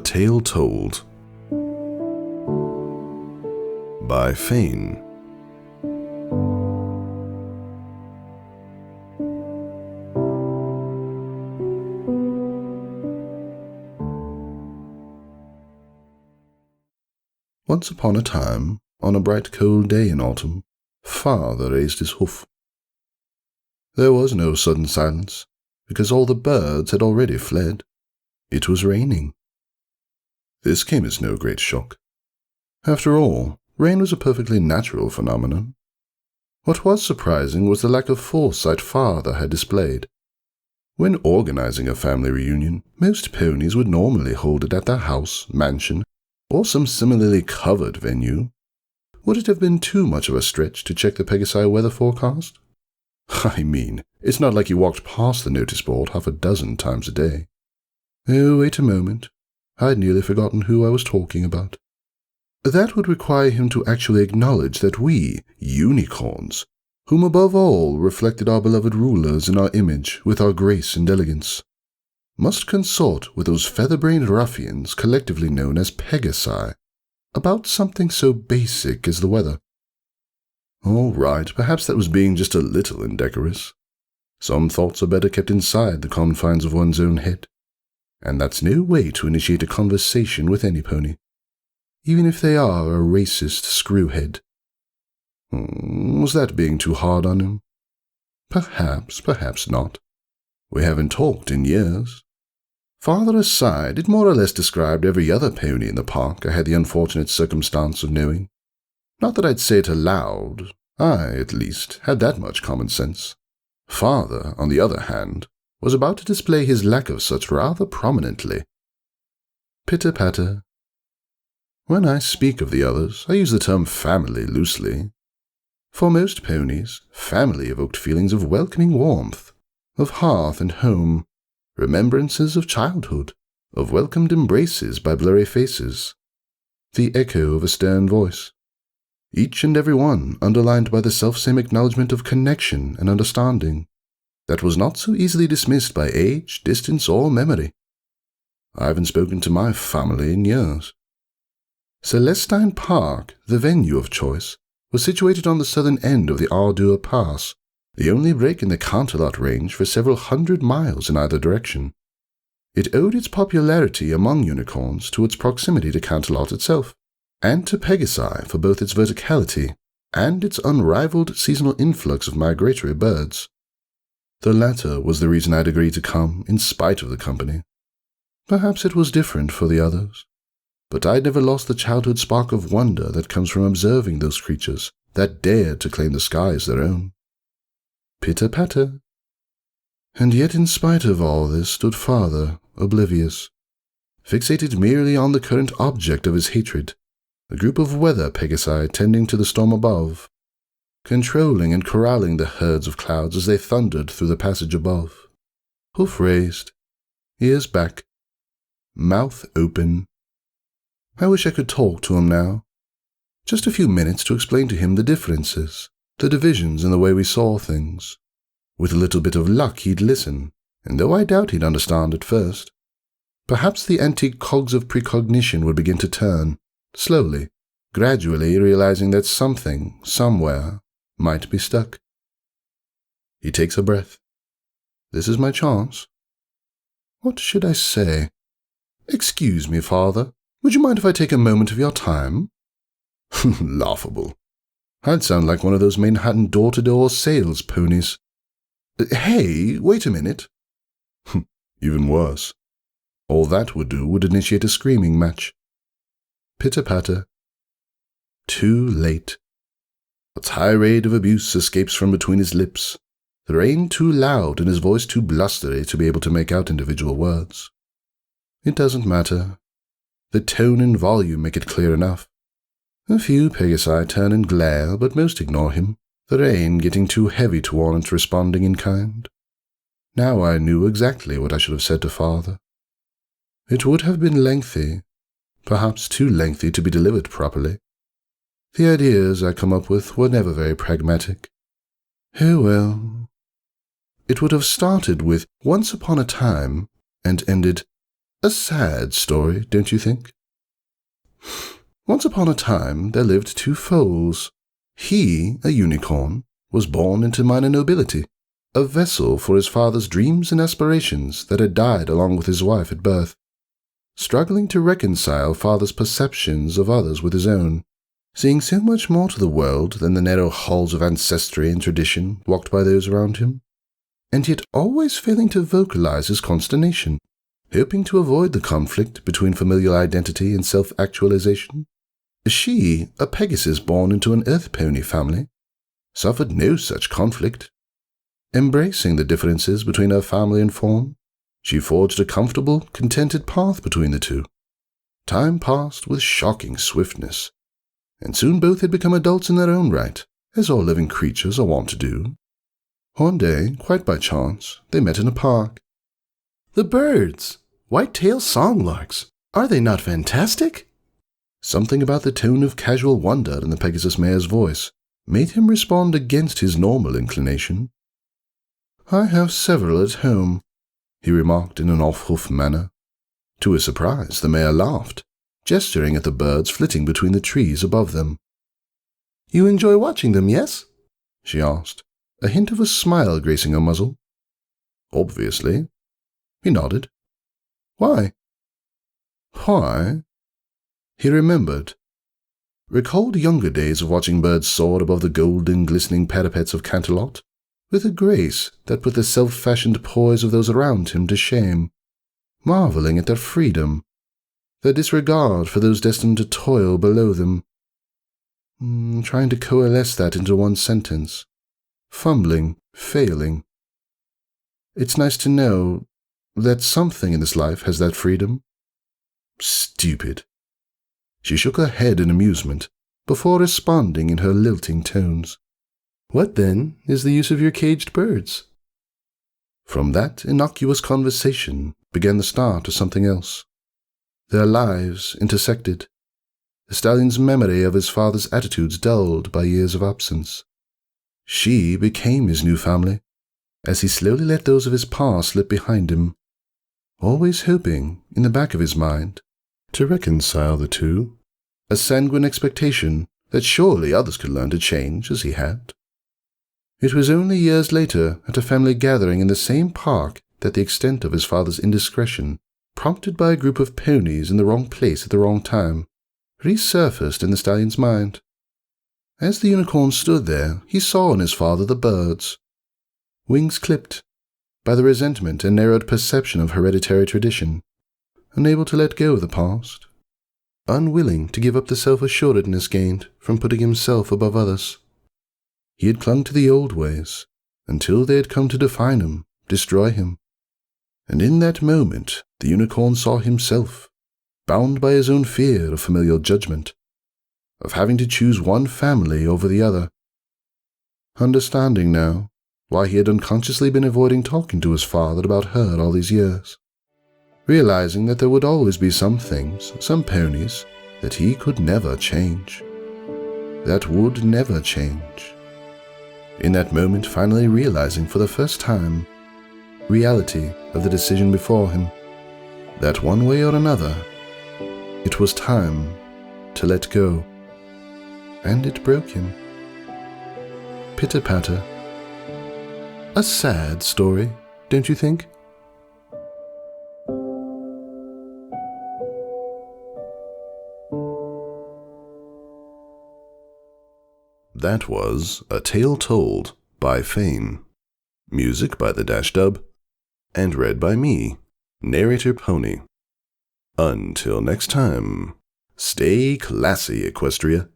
A Tale Told by Foehn. Once upon a time, on a bright cold day in autumn, father raised his hoof. There was no sudden silence, because all the birds had already fled. It was raining. This came as no great shock. After all, rain was a perfectly natural phenomenon. What was surprising was the lack of foresight father had displayed. When organizing a family reunion, most ponies would normally hold it at their house, mansion, or some similarly covered venue. Would it have been too much of a stretch to check the Pegasi weather forecast? I mean, it's not like you walked past the notice board half a dozen times a day. Oh, wait a moment. I'd nearly forgotten who I was talking about. That would require him to actually acknowledge that we, unicorns, whom above all reflected our beloved rulers in our image with our grace and elegance, must consort with those feather-brained ruffians collectively known as Pegasi, about something so basic as the weather. All right, perhaps that was being just a little indecorous. Some thoughts are better kept inside the confines of one's own head, and that's no way to initiate a conversation with any pony, even if they are a racist screwhead. Was that being too hard on him? Perhaps, perhaps not. We haven't talked in years. Father aside, it more or less described every other pony in the park I had the unfortunate circumstance of knowing. Not that I'd say it aloud. I, at least, had that much common sense. Father, on the other hand, was about to display his lack of such rather prominently. Pitter-patter. When I speak of the others, I use the term family loosely. For most ponies, family evoked feelings of welcoming warmth, of hearth and home, remembrances of childhood, of welcomed embraces by blurry faces, the echo of a stern voice, each and every one underlined by the selfsame acknowledgement of connection and understanding that was not so easily dismissed by age, distance, or memory. I haven't spoken to my family in years. Celestine Park, the venue of choice, was situated on the southern end of the Ardua Pass, the only break in the Canterlot range for several hundred miles in either direction. It owed its popularity among unicorns to its proximity to Canterlot itself, and to Pegasi for both its verticality and its unrivaled seasonal influx of migratory birds. The latter was the reason I'd agreed to come, in spite of the company. Perhaps it was different for the others, but I'd never lost the childhood spark of wonder that comes from observing those creatures that dared to claim the sky as their own. Pitter-patter. And yet in spite of all this stood father, oblivious, fixated merely on the current object of his hatred, a group of weather Pegasi tending to the storm above, controlling and corralling the herds of clouds as they thundered through the passage above. Hoof raised, ears back, mouth open. I wish I could talk to him now. Just a few minutes to explain to him the differences, the divisions in the way we saw things. With a little bit of luck he'd listen, and though I doubt he'd understand at first, perhaps the antique cogs of precognition would begin to turn, slowly, gradually realizing that something, somewhere, might be stuck. He takes a breath. This is my chance. What should I say? Excuse me, father. Would you mind if I take a moment of your time? Laughable. I'd sound like one of those Manhattan door-to-door sales ponies. Hey, wait a minute. Even worse. All that would do would initiate a screaming match. Pitter-patter. Too late. A tirade of abuse escapes from between his lips, the rain too loud and his voice too blustery to be able to make out individual words. It doesn't matter. The tone and volume make it clear enough. A few Pegasi turn and glare, but most ignore him, the rain getting too heavy to warrant responding in kind. Now I knew exactly what I should have said to father. It would have been lengthy, perhaps too lengthy to be delivered properly. The ideas I come up with were never very pragmatic. Oh well. It would have started with once upon a time and ended A sad story, don't you think? Once upon a time there lived two foals. He, a unicorn, was born into minor nobility, a vessel for his father's dreams and aspirations that had died along with his wife at birth. Struggling to reconcile father's perceptions of others with his own, seeing so much more to the world than the narrow halls of ancestry and tradition walked by those around him, and yet always failing to vocalize his consternation, hoping to avoid the conflict between familial identity and self-actualization. She, a Pegasus born into an Earth Pony family, suffered no such conflict. Embracing the differences between her family and Foehn, she forged a comfortable, contented path between the two. Time passed with shocking swiftness, and soon both had become adults in their own right, as all living creatures are wont to do. One day, quite by chance, they met in a park. "The birds! White-tailed songlarks! Are they not fantastic?" Something about the tone of casual wonder in the Pegasus mare's voice made him respond against his normal inclination. "I have several at home," he remarked in an off-hoof manner. To his surprise, the mare laughed, gesturing at the birds flitting between the trees above them. "You enjoy watching them, yes?" she asked, a hint of a smile gracing her muzzle. "Obviously." He nodded. "Why?" "Why?" He remembered. Recalled younger days of watching birds soar above the golden, glistening parapets of Canterlot, with a grace that put the self-fashioned poise of those around him to shame, marveling at their freedom, their disregard for those destined to toil below them. Trying to coalesce that into one sentence. Fumbling, failing. It's nice to know that something in this life has that freedom. Stupid. She shook her head in amusement, before responding in her lilting tones. "What, then, is the use of your caged birds?" From that innocuous conversation began the start of something else. Their lives intersected, the stallion's memory of his father's attitudes dulled by years of absence. She became his new family, as he slowly let those of his past slip behind him, always hoping, in the back of his mind, to reconcile the two, a sanguine expectation that surely others could learn to change as he had. It was only years later, at a family gathering in the same park, that the extent of his father's indiscretion, prompted by a group of ponies in the wrong place at the wrong time, resurfaced in the stallion's mind. As the unicorn stood there, he saw in his father the birds, wings clipped by the resentment and narrowed perception of hereditary tradition, unable to let go of the past, unwilling to give up the self-assuredness gained from putting himself above others. He had clung to the old ways, until they had come to define him, destroy him. And in that moment, the unicorn saw himself, bound by his own fear of familial judgment, of having to choose one family over the other. Understanding now why he had unconsciously been avoiding talking to his father about her all these years. Realizing that there would always be some things, some ponies, that he could never change. That would never change. In that moment, finally realizing for the first time reality of the decision before him, that one way or another, it was time to let go. And it broke him. Pitter-patter. A sad story, don't you think? That was A Tale Told by Foehn. Music by the Dash Dub, and read by me, Narrator Pony. Until next time, stay classy, Equestria.